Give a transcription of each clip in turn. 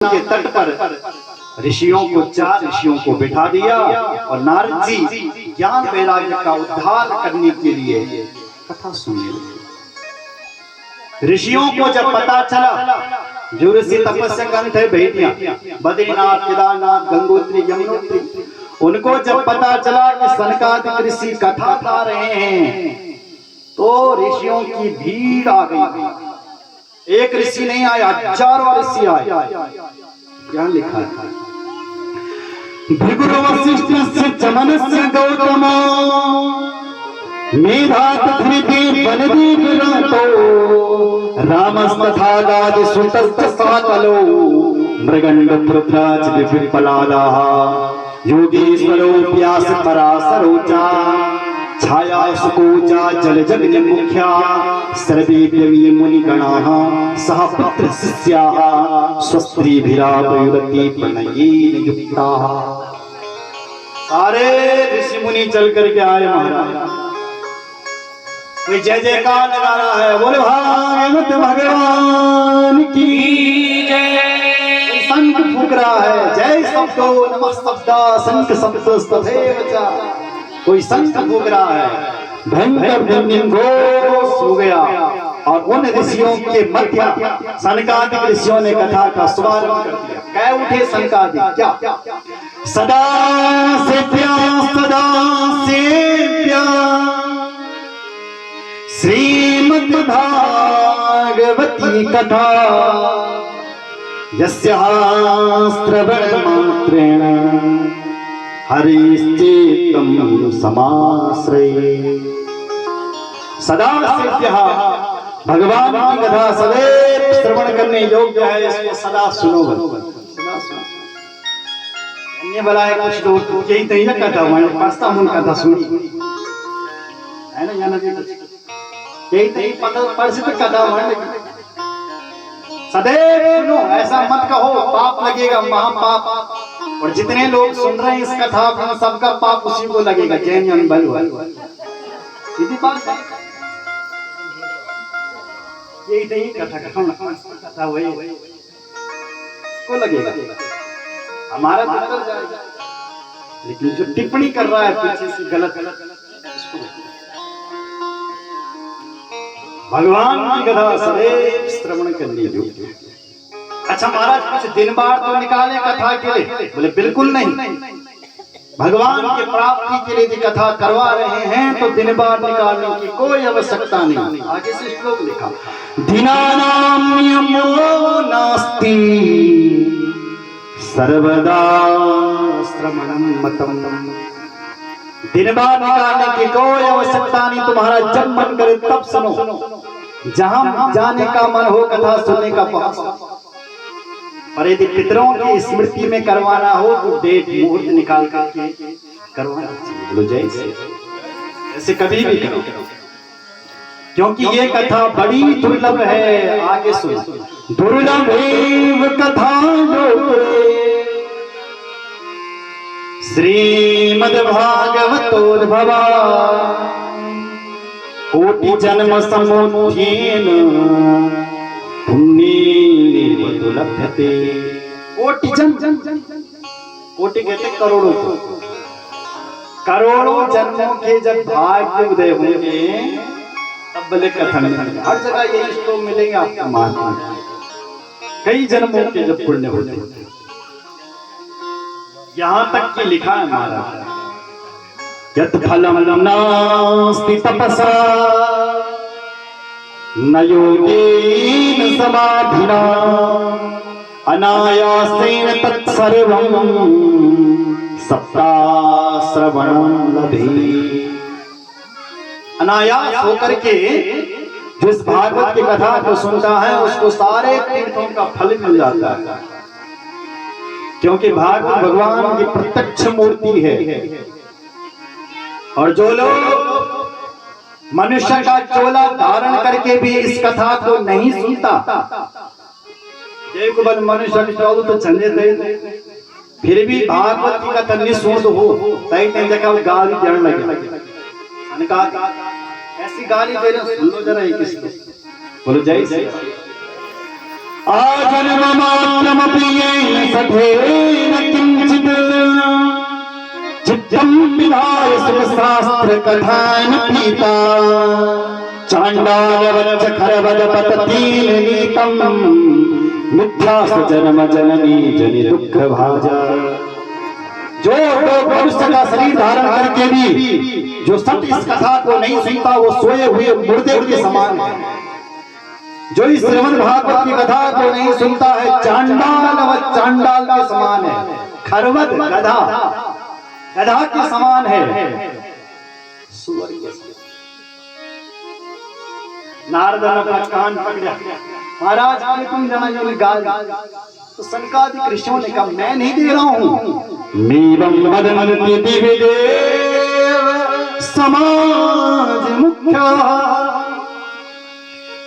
के तट पर ऋषियों को 4 ऋषियों को बिठा दिया और नारद जी ज्ञान वैराग्य का उद्धार करने के लिए कथा सुनने लगे। ऋषियों को जब पता चला, जो ऋषि तपस्या करते थे बेटियां बद्रीनाथ, केदारनाथ, गंगोत्री, यमुनोत्री, उनको जब पता चला कि सनकादिक ऋषि कथा गा रहे हैं तो ऋषियों की भीड़ आ गई। एक ऋषि नहीं आया, हजारों ऋषि आए। क्या लिखा है? भृगु वसिष्ठस्य चमनस्य गौतमो मेधात धृति बलदेवरातो रामस्तथा गादिसुतश्च सातलो मृगण्ड पुत्राच विपिपलादाः योगेश्वरो व्यास पराशरो च छाया सुकोचा जलजग्नि मुख्या सर्वे मुनिगणाः सह पुत्र शिष्याः स्वस्त्रीभिरापयुरति प्रणयेन युक्ताः। सारे ऋषि मुनि चल करके आए महाराज। कोई जय जयकार लगा रहा है, बोले भागवत भगवान की जय। शंख फूंक रहा है, जय शब्दो नमः शब्दा शंख शब्दस्तथैव च। कोई शंख फूंक रहा है, भयंकर दिन घोष हो गया। और उन ऋषियों के मध्य सनकादिक ऋषियों ने कथा का शुभारंभ कर दिया। कह उठे सनकादिक, क्या सदा से श्रीमद् भागवती कथा यस्याः श्रवणमात्रेण हरिश्चेत्तं समाश्रये। सदा सेव्यः, भगवान की कथा सदैव श्रवण करने योग्य है, इसको सदा सुनो। सदा सुनो। अन्य बलाए कुछ लोग यही तो यह कथा हमारे पास हम कथा सुनी है ना, जाना यही तो पता परिचित कथा हमारे। सदैव सुनो, ऐसा मत कहो पाप लगेगा, महापाप। और जितने लोग सुन रहे हैं इस कथा का सबका पाप उसी को लगेगा। जैन जन बल सीधी बात है। यही नहीं कथा वही को लगेगा, हमारा तो जाएगा। लेकिन जो टिप्पणी कर रहा है पीछे से गलत उसको भगवान की कथा सदैव श्रवण करनी योग्य। अच्छा महाराज कुछ दिन बार तो निकाले कथा के लिए, बोले बिल्कुल नहीं। भगवान के प्राप्ति के लिए कथा करवा रहे हैं तो दिन बार निकालने की कोई आवश्यकता नहीं। आगे से श्लोक लिखा, दीनानां नियमो नास्ति सर्वदा श्रवणं मतम्। दिन बार निकालने की कोई आवश्यकता नहीं, तुम्हारा जब मन करे तब सुनो, जहां जाने का मन हो कथा सुनने का पास। और यदि पितरों की स्मृति में करवाना हो तो डेट मुहूर्त निकाल करके करवाना चाहिए। ऐसे कभी भी करो, क्योंकि ये कथा बड़ी दुर्लभ है। आगे सुनो, दुर्लभ कथा श्रीमद् भागवतोद्भवा कोटि जन्म समुत्थेन पुण्येन लभ्यते। कोटि कोटि कहते करोड़ों, करोड़ों जन्मों के जब भाग्य उदय होंगे तब बले कथन। हर जगह यही श्लोक मिलेंगे आपको मार्ग में, कई जन्मों के जब पुण्य होते हैं। यहाँ तक कि लिखा है महाराज, यत् फलम नास्ति तपसा न योगेन समाधिना अनायासेन तत्सर्वं सप्ताश्रवणं लभे। अनायास होकर के जिस भागवत की कथा को सुनता है उसको सारे तीर्थों का फल मिल जाता है, क्योंकि भागवत भगवान की प्रत्यक्ष मूर्ति है। और जो लोग मनुष्य का चोला धारण करके भी इस कथा को नहीं सुनता, एक बार मनुष्य तो चंदे थे, फिर भी भागवत की कथा निःशुद्ध हो तय जगह गाली देने लगे। ऐसी गाली दे रहे, सुन लो जरा एक बोलो जय जय। आजन्म मात्रमपि ये शास्त्र कथान पीता चांडाल वच्च खरवद पततीन नीतम मिथ्यास जन्म जननी जनि दुख भाजा। जो लोग मनुष्य का शरीर धारण करके भी जो सत्य इस कथा को नहीं सुनता वो सोए हुए मुर्दे के समान है। जो इस श्रीमद् भागवत की कथा को नहीं सुनता है चांडाल व चांडाल के समान है। खरवद गधा गधा के समान है, सुअर के समान। नारद ने अपना कान पकड़ा, महाराज तुम जाना गाल। तो सनकादिक ऋषियों ने कहा मैं नहीं दे रहा हूं। मीवं वदन्ति दिव्यदेव समाज मुख्या,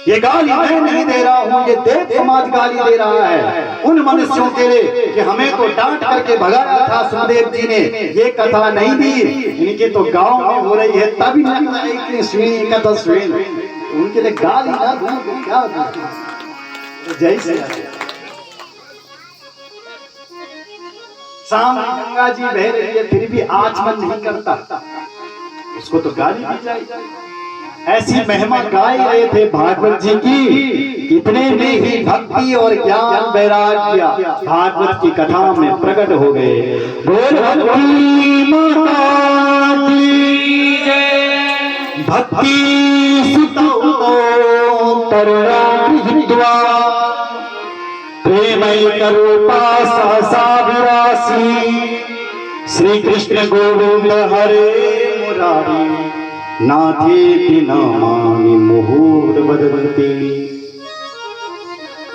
ये गाली मैं नहीं दे रहा हूं, ये देव समाज गाली दे रहा है उन मनुष्यों के लिए कि हमें तो डांट करके भगाया था सुखदेव जी ने, ये कथा नहीं दी। इनके तो गांव में हो रही है तभी कथा स्वीन, उनके लिए गाली ना दूं तो क्या दूं। जय श्री राम। सामने गंगा जी बह रही है फिर भी आचमन नहीं करता, उसको तो गाली दी जाए। ऐसी महिमा गा ही रहे थे भागवत जी की, इतने में ही भक्ति और ज्ञान वैराग्य भागवत की कथा में प्रकट हो गए। बोल भक्ति माता की जय, भक्ति सुतो तरुणा हित्वा प्रेमैक रूपा सहसा विरासी, श्री कृष्ण गोविंद हरे मुरारी नाथेति नामानि मुहुर बदन्ति।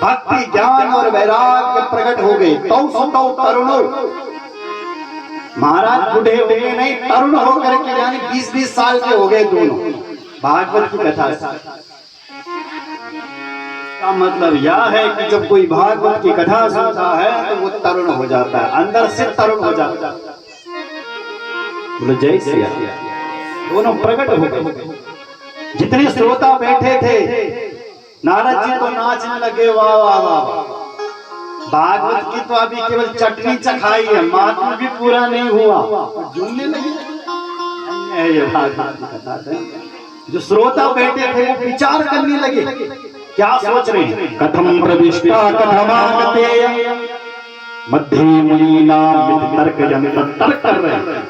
भक्ति ज्ञान और वैराग्य प्रकट हो गए। तौ सुतौ तरुणो, महाराज बूढ़े हो गए नहीं, तरुण होकर के यानी 20-20 साल के हो गए दोनों। भागवत की कथा का मतलब यह है कि जब कोई भागवत की कथा सुनता है तो वो तरुण हो जाता है, अंदर से तरुण हो जाता है। बोलो जय श्री राम। दोनों प्रकट हो गए। जितने श्रोता बैठे थे नारद जी तो नाचने लगे, वाह वाह वाह। भागवत की तो अभी केवल चटनी चखाई है, महात्मा भी पूरा नहीं हुआ, झूमने लगे। ये भागवत की कथा है। जो श्रोता बैठे थे वो विचार करने लगे, क्या सोच रहे हैं। कथम प्रविष्टा कथमागते मध्ये मुनीनां तर्क कर रहे हैं।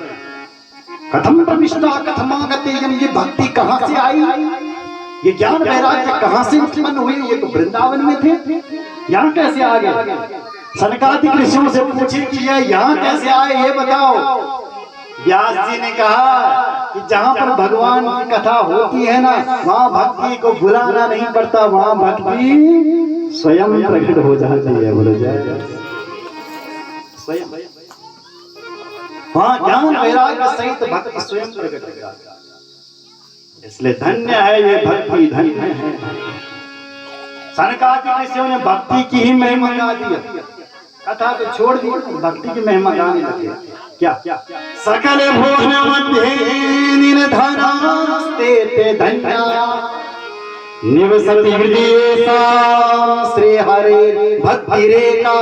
कथम प्रविष्टा कथमागते, ये भक्ति कहां से आई, ये ज्ञान वैराग्य कहां से उत्पन्न हुई। ये तो वृंदावन में थे, यहाँ कैसे आ गए। सनकादिक ऋषियों से पूछे कि यहाँ कैसे आए ये बताओ। व्यास जी ने कहा कि जहाँ पर भगवान की कथा होती है ना वहाँ भक्ति को बुलाना नहीं पड़ता, वहाँ भक्ति स्वयं प्रकट हो जाती है। बोलो जय। स्वयं वहाँ ज्ञान वैराग्य सहित भक्ति स्वयं प्रकट हो जाती है। इसलिए धन्य है ये भक्ति, धन्य है। सनकादिक ऋषियों ने भक्ति की ही महिमा गा दी, कथा तो छोड़ दी, भक्ति की महिमा गाने लगे। क्या सकल भुवन मध्ये निर्धनास्ते ते धन्या निवसति हृदयेषां श्री हरे भक्तिरेका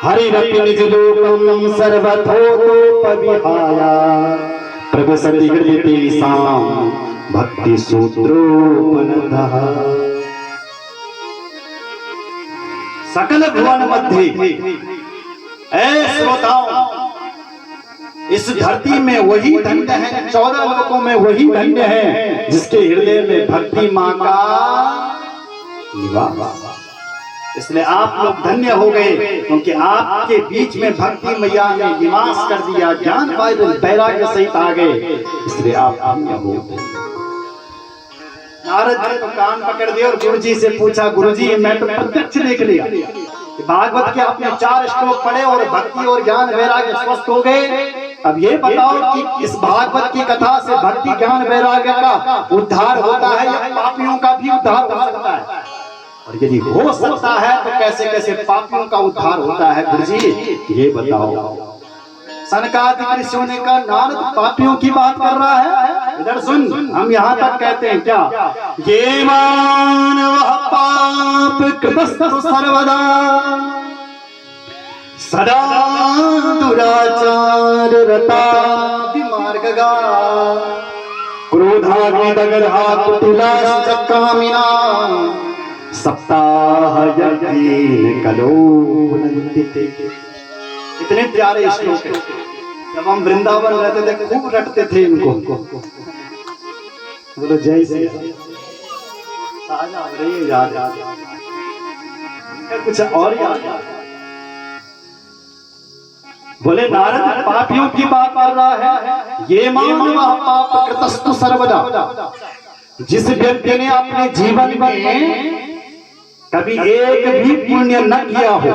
हरिरपि निज लोकं सर्वथोपविहाय प्रविशति हृदयेषां भक्ति सूत्रोपनतः। सकल भुवन मध्य, ऐ श्रोताओं इस धरती में वही धन्य है, 14 लोकों में वही धन्य है जिसके हृदय में भक्ति मां का निवास। इसलिए आप लोग धन्य हो गए क्योंकि आपके बीच में भक्ति मैया ने निवास कर दिया, ज्ञान वैराग्य सहित आ गए, इसलिए आप धन्य हो गए। नारद जी तो कान पकड़ दिए और गुरु जी से पूछा, गुरु जी मैं तो प्रत्यक्ष देख लिया, भागवत के आपने 4 श्लोक पढ़े और भक्ति और ज्ञान वैराग्य स्वस्थ हो गए। अब ये बताओ कि इस भागवत की कथा से भक्ति ज्ञान वैराग्य का उद्धार होता है या पापियों का भी उद्धार हो सकता है? और यदि हो सकता है तो कैसे कैसे पापियों का उद्धार होता है गुरुजी ये बताओ। सनकादिक ऋषियों ने कहा नारद पापियों की बात कर रहा है, इधर सुन, हम यहाँ तक कहते हैं क्या, ये मानव पाप कृतस्तु सर्वदा सदा दुराचार रता विमार्ग गगा क्रोधाग्नि दगधात तुलाश्चकामिना सप्ताह यज्ञेन कलो पुनन्तिते। इतने प्यारे श्लोक हैं। जब हम वृंदावन रहते थे खूब रटते थे इनको। बोलो जय श्री राम। याद कुछ और याद। बोले नारद पापियों की बात कर रहा है। ये मानव पाप कृतस्तु सर्वदा। जिस व्यक्ति ने अपने जीवन में कभी एक भी पुण्य न किया हो,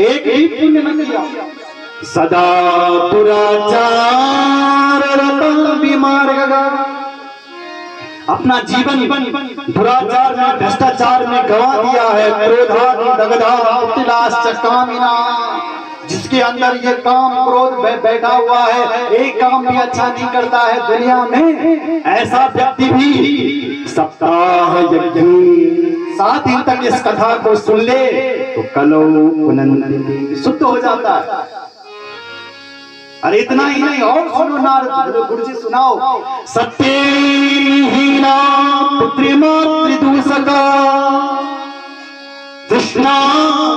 एक ही पुण्य न किया, सदा दुराचार अपना जीवन दुराचार में भ्रष्टाचार में गवा दिया है। क्रोधाग्नि दग्धात कामिना, जिसके अंदर ये काम क्रोध बैठा हुआ है, एक काम भी अच्छा नहीं करता है दुनिया में, ऐसा व्यक्ति भी सप्ताह यज्ञ 7 दिन तक इस कथा को सुन ले तो कलो पुनन्ति शुद्ध हो जाता है। अरे इतना ही नहीं, और सुनो नारद गुरु जी सुनाओ। सत्यहीना पितृमातृदूषका तृष्णा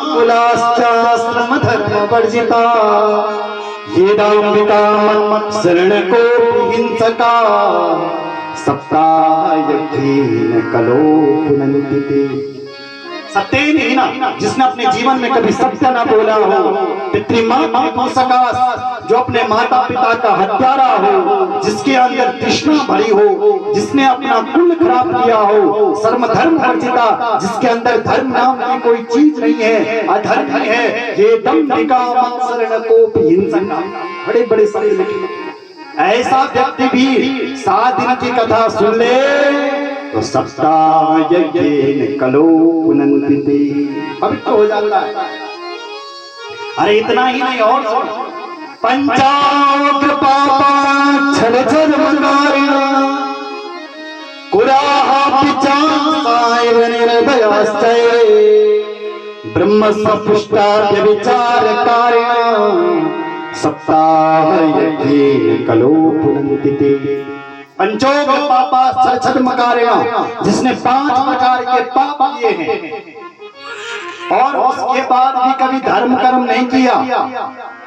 कुलाश्चाश्रम धर्म वर्जिता ये दाम्बिका शरण को हिंसका सप्ताह यज्ञेन कलो पुनन्तिते। सत्यहीना, जिसने अपने जीवन में कभी सत्य न बोला हो, पितृमातृदूषका, जो अपने माता पिता का हत्यारा हो, जिसके अंदर तृष्णा भरी हो, जिसने अपना कुल खराब किया हो, सर्व धर्म वर्जिता, जिसके अंदर धर्म नाम की कोई चीज नहीं है, अधर्म है, ये दंभिका शरण को हिंसका, बड़े बड़े शब्द लिखे। ऐसा व्यक्ति भी 7 दिन की कथा सुन ले तो सप्ताह यज्ञेन कलो पुनन्तिते, पवित्र हो जाता है। अरे इतना ही नहीं, और सुनो। पंचाग्र पापा छल छल मकारिणा कुराहा पिचासायव निर्दयाश्चय ब्रह्म सपुष्टा व्यभिचारकारिणा सप्ताह यज्ञेन कलो पुनन्तिते। पंचोग्र पापा छल छल मकारिणा, जिसने 5 प्रकार के पाप किए हैं और उसके बाद भी कभी धर्म कर्म नहीं किया,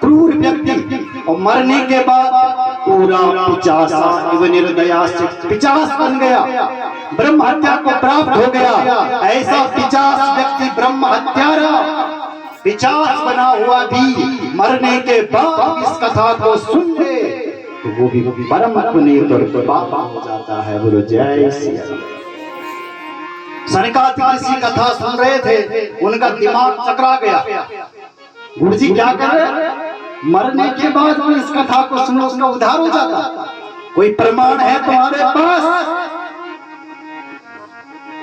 क्रूर व्यक्ति, और मरने के बाद पूरा पिचास बन गया, ब्रह्म हत्या को प्राप्त हो गया। ऐसा पिचास व्यक्ति ब्रह्म हत्यारा पिचास बना हुआ भी मरने के बाद इस कथा को सुन ले तो वो भी परम पुनीत और पापा हो जाता है। बोलो जय श्री राम। सनकादिक किसी कथा सुन रहे थे, उनका दिमाग चकरा गया। गुरुजी क्या कर रहे? मरने के बाद वो इस कथा को सुनो, उसका उद्धार हो जाता। कोई प्रमाण है तुम्हारे पास?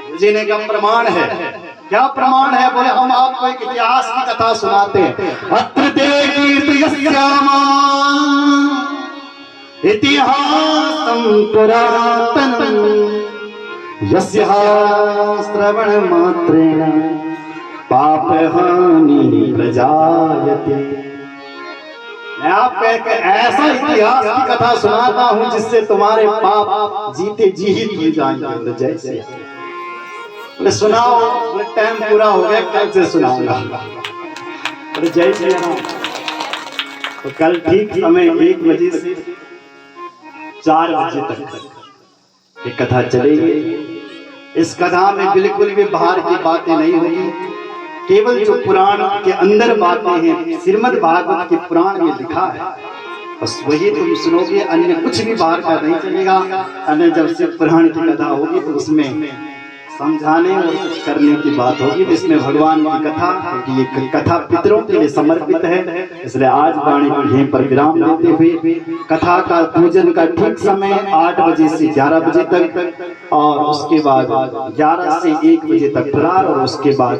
गुरुजी ने कहा प्रमाण है। क्या प्रमाण है? बोले हम आपको एक इतिहास की कथा सुनाते हैं। अत्र कीर्तयस्यामा इतिहासं पुरातनं यस्य श्रवण मात्रेण पापहानि प्रजायते। मैं आपको एक ऐसा इतिहास की कथा सुनाता हूं जिससे तुम्हारे पाप जीते जी ही धुल जाएंगे। जैसे बोले सुनाओ, टाइम पूरा हो गया, कल से सुनाऊंगा। बोले जय श्री राम। तो कल ठीक समय 1 बजे से 4 बजे तक ये कथा चलेगी। इस कथा में बिल्कुल भी बाहर की बातें नहीं होगी, केवल जो पुराण के अंदर बातें हैं, श्रीमद् भागवत के पुराण में लिखा है, बस वही तुम सुनोगे। अन्य कुछ भी बाहर का नहीं चलेगा। अन्य जब से पुराण की कथा होगी तो उसमें समझाने और कुछ करने की बात होगी। तो इसमें भगवान की कथा, क्योंकि ये कथा पितरों के लिए समर्पित है, इसलिए आज वाणी को यहीं पर विराम देते हुए कथा का पूजन का ठीक समय 8 बजे से 11 बजे तक, और उसके बाद 11 से 1 बजे तक फरार, और उसके बाद